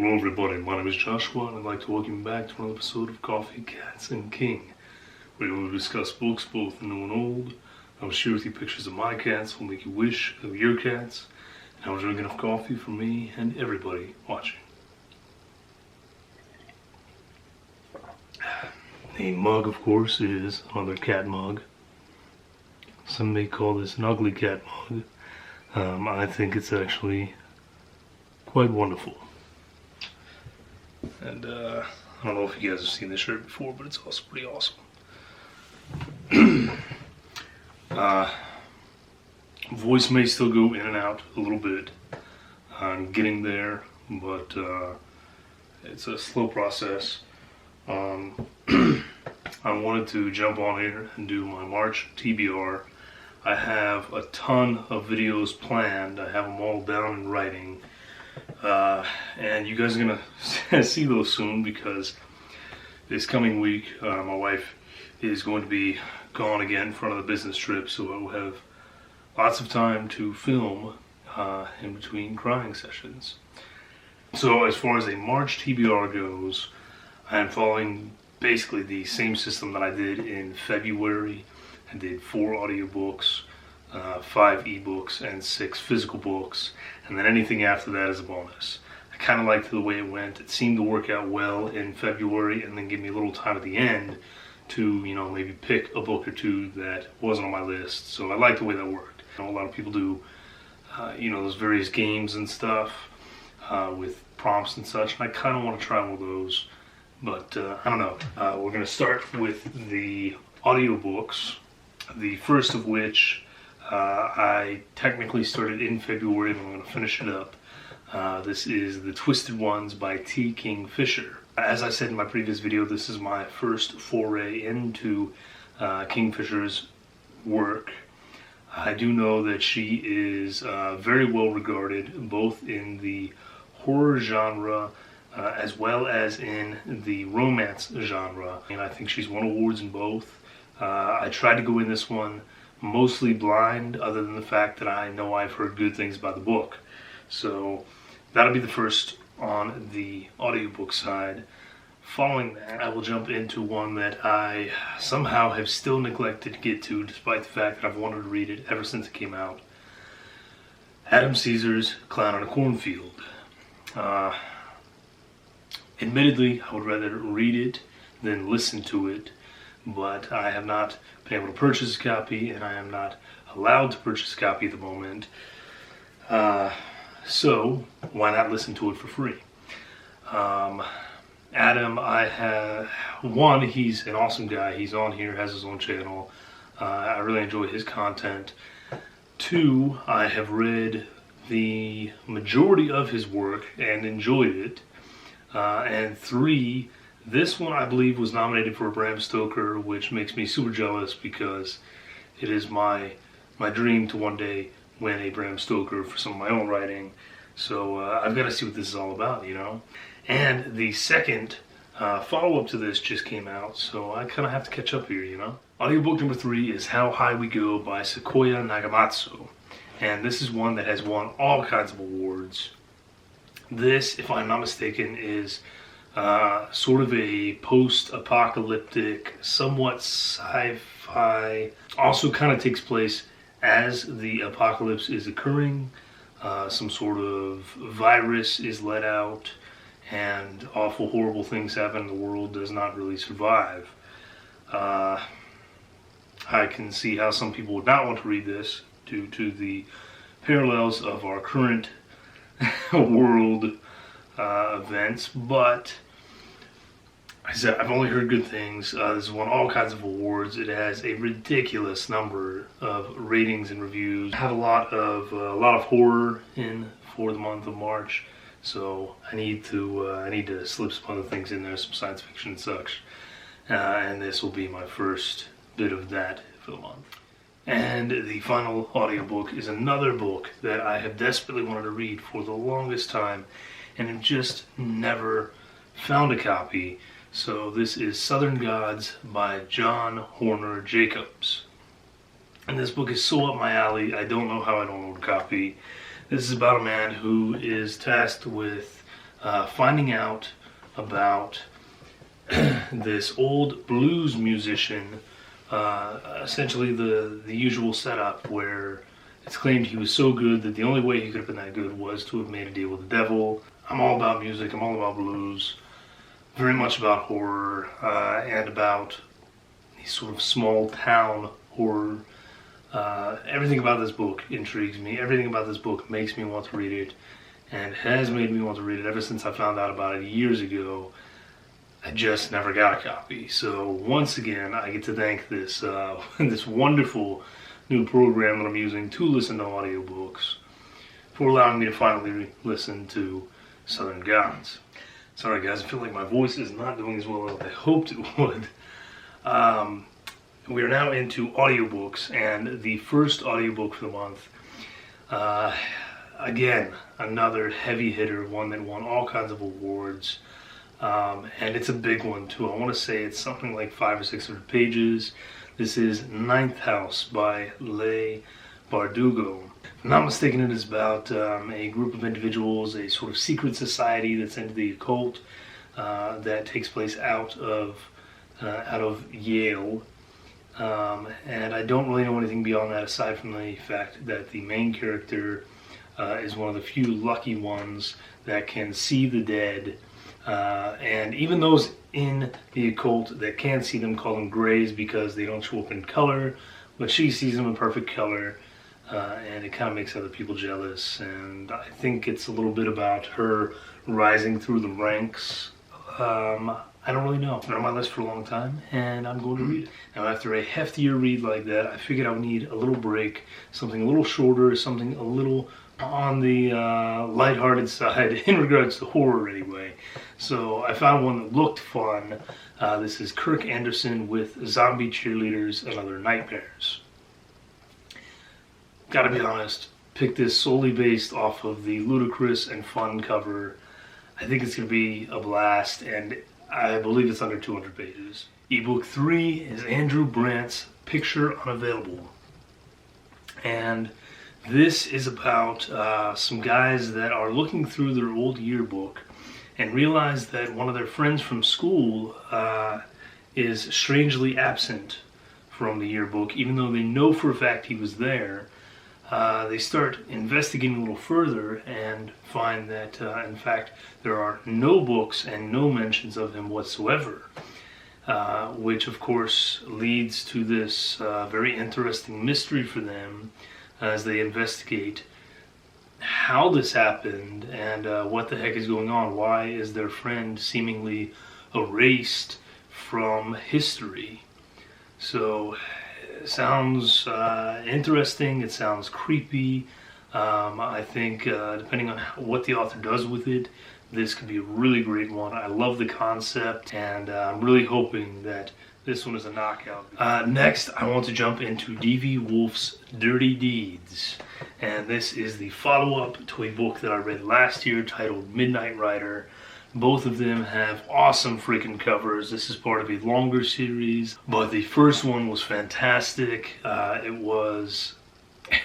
Hello everybody, my name is Joshua and I'd like to welcome you back to another episode of Coffee, Cats, and King. Where we will discuss books both new and old. I will share with you pictures of my cats who will make you wish of your cats. And I will drink enough coffee for me and everybody watching. The mug, of course, is another cat mug. Some may call this an ugly cat mug. I think it's actually quite wonderful. And I don't know if you guys have seen this shirt before, but it's also pretty awesome. Voice may still go in and out a little bit. I'm getting there, but it's a slow process. I wanted to jump on here and do my March TBR. I have a ton of videos planned. I have them all down in writing. And you guys are going to see those soon because this coming week my wife is going to be gone again for another business trip, so I will have lots of time to film in between crying sessions. So as far as a March TBR goes, I am following basically the same system that I did in February. I did 4 audiobooks, 5 ebooks, and 6 physical books, and then anything after that is a bonus. I kind of liked the way it went. It seemed to work out well in February and then give me a little time at the end to, maybe pick a book or two that wasn't on my list. So I liked the way that worked. A lot of people do, those various games and stuff with prompts and such, and I kind of want to try one of those, but I don't know. We're going to start with the audiobooks, the first of which I technically started in February, and I'm going to finish it up. This is The Twisted Ones by T. Kingfisher. As I said in my previous video, this is my first foray into Kingfisher's work. I do know that she is very well regarded, both in the horror genre as well as in the romance genre, and I think she's won awards in both. I tried to go in this one mostly blind, other than the fact that I know I've heard good things about the book. So that'll be the first on the audiobook side. Following that, I will jump into one that I somehow have still neglected to get to, despite the fact that I've wanted to read it ever since it came out. Adam Caesar's Clown on a Cornfield. Admittedly, I would rather read it than listen to it, but I have not been able to purchase a copy, and I am not allowed to purchase a copy at the moment. So why not listen to it for free? Adam, he's an awesome guy. He's on here, has his own channel. I really enjoy his content. 2, I have read the majority of his work and enjoyed it. And 3, this one I believe was nominated for a Bram Stoker, which makes me super jealous because it is my dream to one day win a Bram Stoker for some of my own writing. So I've got to see what this is all about, And the second follow-up to this just came out, so I kind of have to catch up here, Audiobook number 3 is How High We Go by Sequoia Nagamatsu. And this is one that has won all kinds of awards. This, if I'm not mistaken, is sort of a post-apocalyptic, somewhat sci-fi. Also kind of takes place as the apocalypse is occurring. Some sort of virus is let out, and awful, horrible things happen. The world does not really survive. I can see how some people would not want to read this due to the parallels of our current world events, but like I said, I've only heard good things. This has won all kinds of awards. It has a ridiculous number of ratings and reviews. I have a lot of horror in for the month of March, so I need to slip some other things in there, some science fiction and such. And this will be my first bit of that for the month. And the final audiobook is another book that I have desperately wanted to read for the longest time and have just never found a copy. So this is Southern Gods by John Horner Jacobs. And this book is so up my alley, I don't know how I don't own a copy. This is about a man who is tasked with finding out about this old blues musician, essentially the usual setup where it's claimed he was so good that the only way he could have been that good was to have made a deal with the devil. I'm all about music, I'm all about blues, very much about horror, and about these sort of small town horror. Everything about this book intrigues me, everything about this book makes me want to read it, and has made me want to read it ever since I found out about it years ago. I just never got a copy. So once again, I get to thank this this wonderful new program that I'm using to listen to audiobooks for allowing me to finally listen to Southern Gods. Sorry guys, I feel like my voice is not doing as well as I hoped it would. We are now into audiobooks, and the first audiobook for the month, again, another heavy hitter, one that won all kinds of awards. And it's a big one too. I want to say it's something like 500 or 600 pages. This is Ninth House by Leigh Bardugo. If I'm not mistaken, it is about a group of individuals, a sort of secret society that's into the occult, that takes place out of Yale. And I don't really know anything beyond that aside from the fact that the main character is one of the few lucky ones that can see the dead. And even those in the occult that can't see them call them grays because they don't show up in color, but she sees them in perfect color, and it kind of makes other people jealous. And I think it's a little bit about her rising through the ranks. I don't really know. It's been on my list for a long time, and I'm going to read it. Now, after a heftier read like that, I figured I would need a little break, something a little shorter, something a little on the lighthearted side in regards to horror anyway. So I found one that looked fun. This is Kirk Anderson with Zombie Cheerleaders and Other Nightmares. Gotta be honest, picked this solely based off of the ludicrous and fun cover. I think it's gonna be a blast, and I believe it's under 200 pages. Ebook 3 is Andrew Brandt's Picture Unavailable. And this is about some guys that are looking through their old yearbook and realize that one of their friends from school is strangely absent from the yearbook, even though they know for a fact he was there. They start investigating a little further and find that, in fact, there are no books and no mentions of him whatsoever, which, of course, leads to this very interesting mystery for them as they investigate how this happened and what the heck is going on. Why is their friend seemingly erased from history? So it sounds interesting, it sounds creepy. I think depending on what the author does with it, this could be a really great one. I love the concept, and I'm really hoping that this one is a knockout. Next, I want to jump into D.V. Wolf's Dirty Deeds. And this is the follow-up to a book that I read last year titled Midnight Rider. Both of them have awesome freaking covers. This is part of a longer series, but the first one was fantastic. It was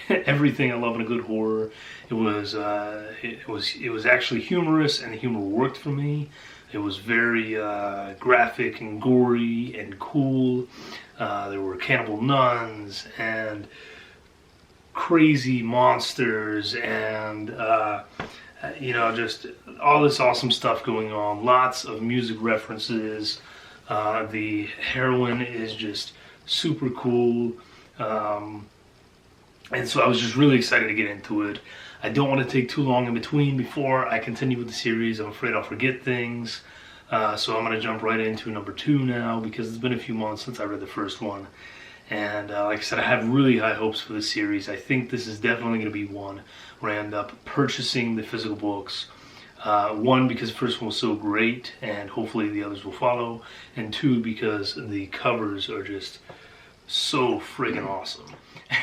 everything I love in a good horror. It was actually humorous, and the humor worked for me. It was very graphic and gory and cool. There were cannibal nuns and crazy monsters and just all this awesome stuff going on. Lots of music references. The heroine is just super cool. And so I was just really excited to get into it. I don't want to take too long in between before I continue with the series. I'm afraid I'll forget things. So I'm going to jump right into number 2 now, because it's been a few months since I read the first one. And like I said, I have really high hopes for this series. I think this is definitely going to be one where I end up purchasing the physical books. One, because the first one was so great, and hopefully the others will follow. And 2, because the covers are just so friggin' awesome.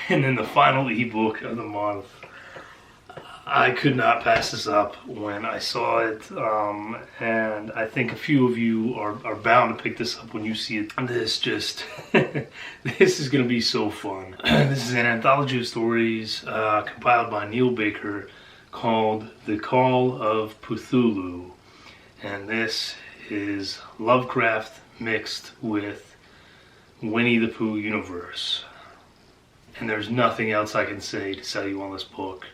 And then the final ebook of the month, I could not pass this up when I saw it, and I think a few of you are bound to pick this up when you see it. This is going to be so fun. This is an anthology of stories compiled by Neil Baker called The Call of Cthulhu. and this is Lovecraft mixed with Winnie the Pooh universe. And there's nothing else I can say to sell you on this book.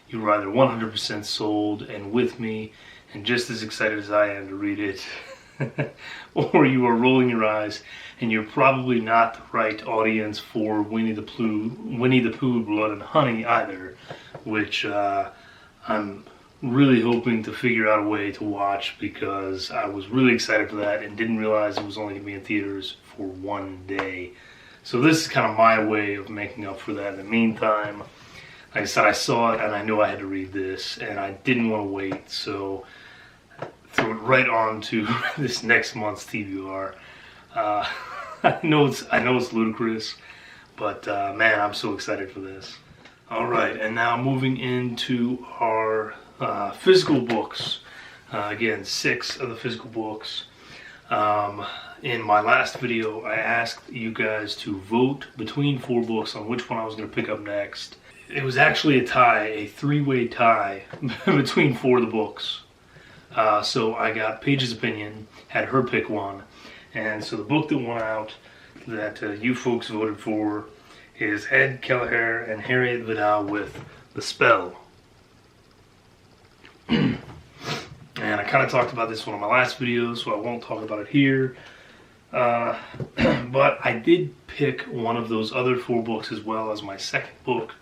You're either 100% sold and with me and just as excited as I am to read it, or you are rolling your eyes and you're probably not the right audience for Winnie the Pooh Blood and Honey either, which I'm really hoping to figure out a way to watch, because I was really excited for that and didn't realize it was only going to be in theaters for one day. So this is kind of my way of making up for that. In the meantime, like I said, I saw it and I knew I had to read this and I didn't want to wait, so threw it right on to this next month's TBR. I know it's ludicrous, but man, I'm so excited for this. Alright, and now moving into our physical books. Again, 6 of the physical books. In my last video, I asked you guys to vote between 4 books on which one I was going to pick up next. It was actually a tie, a 3-way tie between 4 of the books. So I got Paige's opinion, had her pick one, and so the book that won out that you folks voted for is Ed Kelleher and Harriet Vidal with The Spell. And I kind of talked about this one in my last video, so I won't talk about it here. But I did pick one of those other 4 books as well as my second book.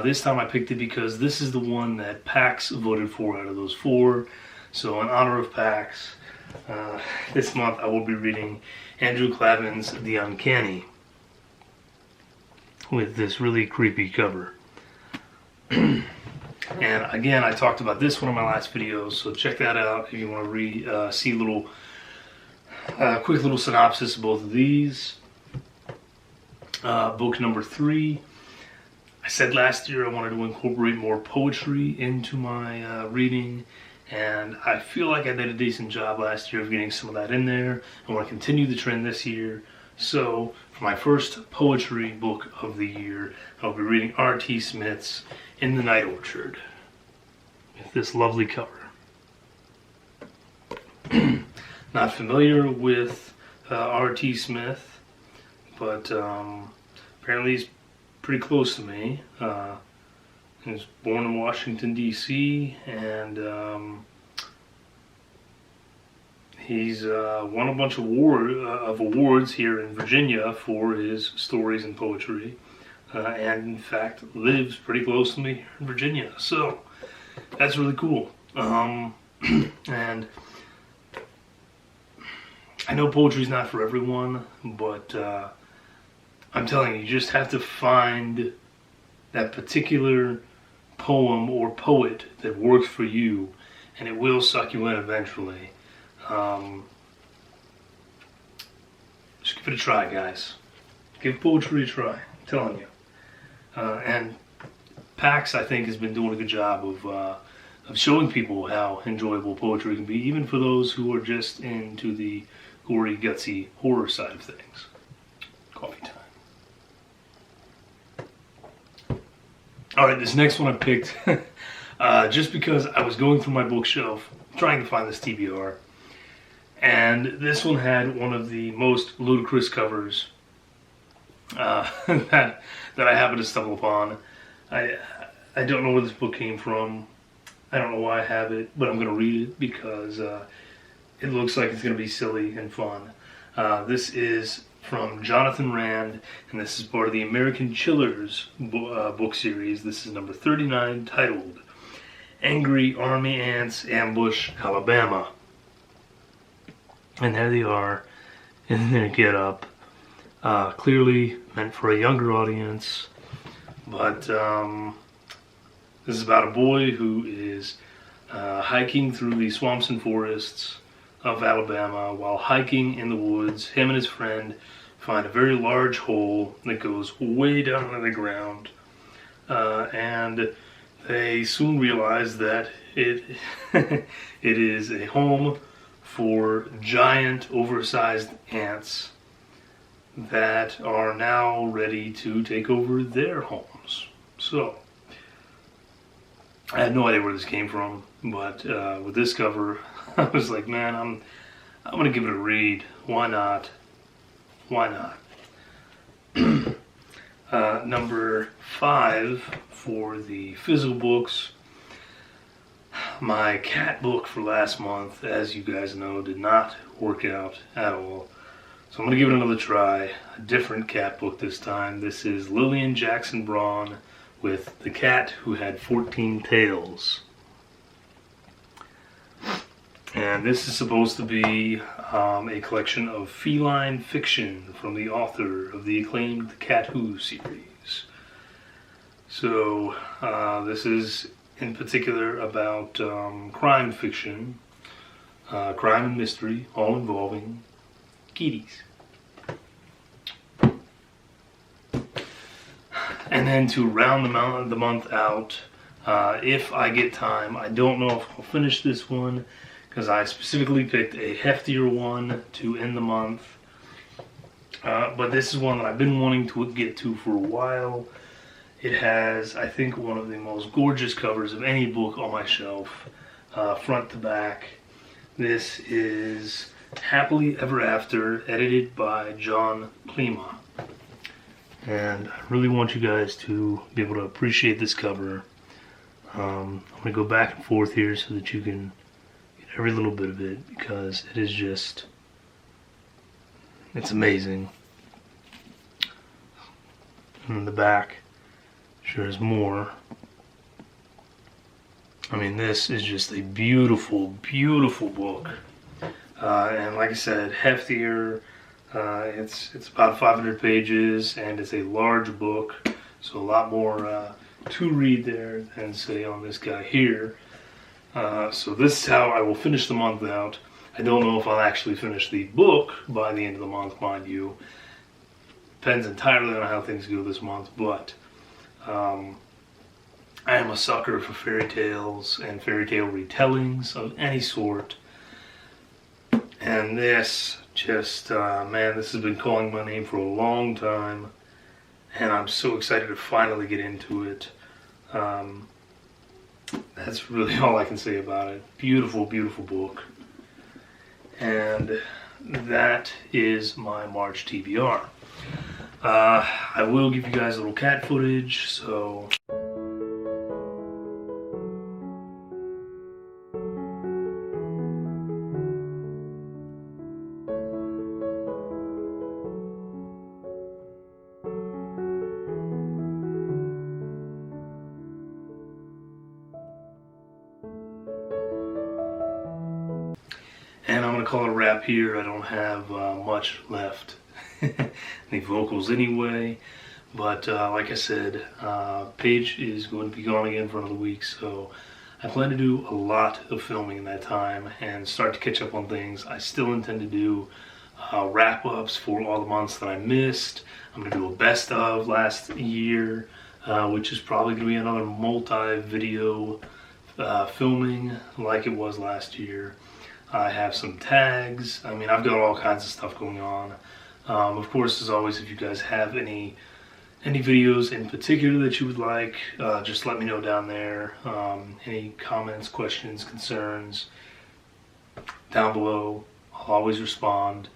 This time I picked it because this is the one that Pax voted for out of those 4. So in honor of Pax, this month I will be reading Andrew Clavin's The Uncanny with this really creepy cover. And again, I talked about this one in my last video, so check that out if you want to see a little quick little synopsis of both of these. Book number 3. I said last year I wanted to incorporate more poetry into my reading, and I feel like I did a decent job last year of getting some of that in there. I want to continue the trend this year. So for my first poetry book of the year, I'll be reading R.T. Smith's In the Night Orchard with this lovely cover. Not familiar with R.T. Smith, but apparently he's pretty close to me. He was born in Washington, D.C., and he's won a bunch of awards here in Virginia for his stories and poetry, and in fact lives pretty close to me here in Virginia. So that's really cool. And I know poetry's not for everyone, but I'm telling you, you just have to find that particular poem or poet that works for you, and it will suck you in eventually. Just give it a try, guys. Give poetry a try, I'm telling you. And Pax, I think, has been doing a good job of showing people how enjoyable poetry can be, even for those who are just into the gory, gutsy horror side of things. Coffee time. Alright, this next one I picked just because I was going through my bookshelf trying to find this TBR, and this one had one of the most ludicrous covers that I happened to stumble upon. I don't know where this book came from. I don't know why I have it, but I'm going to read it because it looks like it's going to be silly and fun. This is from Jonathan Rand, and this is part of the American Chillers book series. This is number 39, titled Angry Army Ants Ambush Alabama. And there they are in their get-up. Clearly meant for a younger audience, but this is about a boy who is hiking through the swamps and forests of Alabama. While hiking in the woods, him and his friend find a very large hole that goes way down into the ground, and they soon realize that it it is a home for giant, oversized ants that are now ready to take over their homes. So I had no idea where this came from, but with this cover, I was like, man, I'm gonna give it a read. Why not? Why not? Number 5 for the physical books. My cat book for last month, as you guys know, did not work out at all. So I'm going to give it another try. A different cat book this time. This is Lillian Jackson Braun with The Cat Who Had 14 Tails. And this is supposed to be a collection of feline fiction from the author of the acclaimed The Cat Who series. So this is in particular about crime fiction, crime and mystery, all involving kitties. And then to round the month out, if I get time, I don't know if I'll finish this one, because I specifically picked a heftier one to end the month. But this is one that I've been wanting to get to for a while. It has, I think, one of the most gorgeous covers of any book on my shelf, front to back. This is Happily Ever After, edited by John Plima. And I really want you guys to be able to appreciate this cover. I'm going to go back and forth here so that you can get every little bit of it, because it is just, it's amazing. And the back sure is more. I mean, this is just a beautiful, beautiful book. And like I said, heftier. It's about 500 pages, and it's a large book, so a lot more to read there than, say, on this guy here. So this is how I will finish the month out. I don't know if I'll actually finish the book by the end of the month, mind you. Depends entirely on how things go this month, but I am a sucker for fairy tales and fairy tale retellings of any sort. And this just, man, this has been calling my name for a long time, and I'm so excited to finally get into it. That's really all I can say about it. Beautiful, beautiful book. And that is my March TBR. I will give you guys a little cat footage, so... And I'm going to call it a wrap here. I don't have much left. Any vocals anyway. But like I said, Paige is going to be gone again for another week. So I plan to do a lot of filming in that time and start to catch up on things. I still intend to do wrap-ups for all the months that I missed. I'm going to do a best of last year, which is probably going to be another multi-video filming like it was last year. I have some tags. I mean, I've got all kinds of stuff going on. Of course, as always, if you guys have any videos in particular that you would like, just let me know down there. Any comments, questions, concerns, down below. I'll always respond.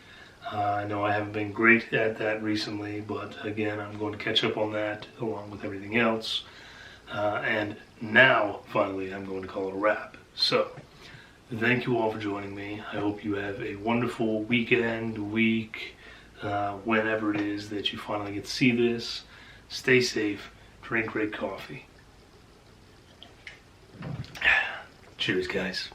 I know I haven't been great at that recently, but again, I'm going to catch up on that along with everything else. And now, finally, I'm going to call it a wrap. So, thank you all for joining me. I hope you have a wonderful weekend, week, whenever it is that you finally get to see this. Stay safe, drink great coffee. Cheers, guys.